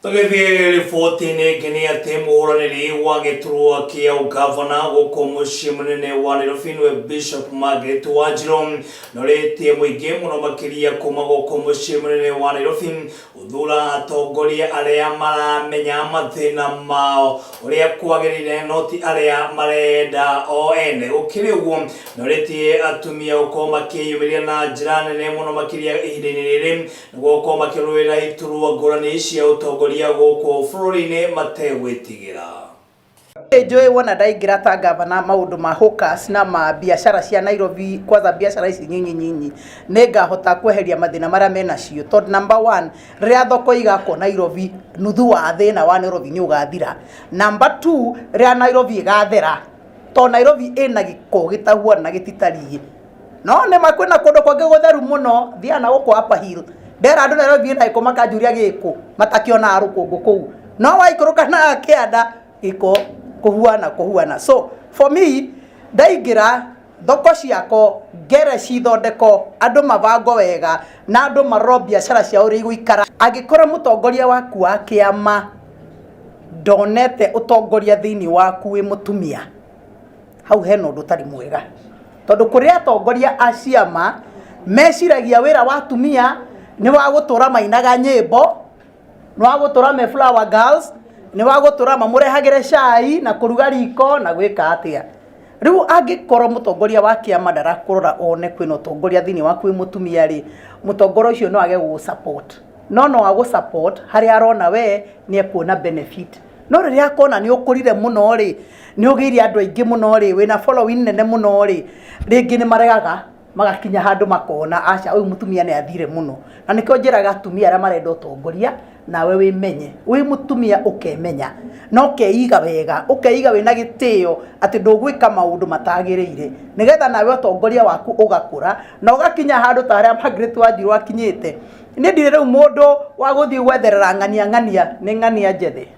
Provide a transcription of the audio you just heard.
Tugithie riboti-inĩ ĩngĩ nĩ atĩ mũhũranĩri wa gĩturwa kĩa ũgavana gũkũ mũciĩ mũnene wa Nairobi nĩwe Bishop Margaret Wanjiru norĩtie mũingĩ mũno makĩria kuma gũkũ mũciĩ mũnene wa Nairobi gũthura atongoria arĩa maramenya mathĩna mao ũrĩa kwagĩrĩire no ti arĩa marenda o ene. Gũkĩrĩ ũguo norĩtie atumia gũkorwo makĩyumĩria na njĩra nene mũno makĩria ihinda-inĩ rĩrĩ nĩguo gũkorwo makĩrũĩra iturwa ngũrani cia ũtongoria gũkũ bũrũri-inĩ mategwĩtigĩra. Njũĩ wona ndaingĩra ta gavana maũndũ ma hawkers na ma biashara cia Nairobi, kwanza biashara ici nyinyi nĩngahota kweheria mathĩna marĩa menacio, tondũ number one, rĩrĩa thoko igakwo Nairobi nuthu wa thĩna wa Nairobi nĩ ũgathira. Number two, rĩrĩa Nairobi ĩgathera, tondũ Nairobi ĩna gĩko gĩtahuana na gĩtitariĩ. No nĩma kwĩna kũndũ kũngĩ gũtheru mũno, thiana gũkũ Upper Hill ndera andũ Nairobi ĩna gĩko makanjuria gĩkũ matakĩona rũkũngũ kũu, no waikũrũka na kĩanda gĩko kũhuana. So for me, ndaingĩra thoko ciako ngere cithondeko, andũ mabango wega na andũ maroro biashara ciao ũrĩa igũikara. Angĩkorwo mũtongoria waku wa kĩama ndonete ũtongoria thĩinĩ waku wĩ mũtumia, hau hena ũndũ ũtarĩ mwega, tondũ kũrĩ atongoria a ciama meciragia wĩra wa atumia nĩ wa gũtũra mainaga nyĩmbo, nĩ wa gũtũra me flower girls, nĩ wa gũtũra mamũrehagĩre cai na kũruga riko na gwĩka atĩa. Rĩu angĩkorwo mũtongoria wa kĩama ndarakũrora one kwĩna ũtongoria thĩinĩ waku wĩ mũtumia rĩ, mũtongoria ũcio no age gũgũ-support. No agũ-support harĩa arona we nĩ ekuona benefit. No rĩrĩa akona nĩ ũkũrire mũno rĩ, nĩ ũgĩire andũ aingĩ mũno rĩ, wĩna following nene mũno rĩ, rĩngĩ nĩ maregaga magakinya handũ makona aca ũyũ mũtumia nĩ athire mũno. Na nĩkĩo njĩraga atumia arĩa marenda ũtongoria nawe wĩmenye, wĩ mũtumia ũkemenya na ũkeiga wega, ũkeiga wĩna gĩtĩo atĩ ndũgwĩka maũndũ matagĩrĩire, nĩgetha nawe ũtongoria waku ũgakũra na ũgakinya handũ ta harĩa Margaret Wanjiru akinyĩte. Niĩ ndirĩ rĩu mũndũ wa gũthiĩ gwetherera ng'ania, nĩ ng'ania njethe.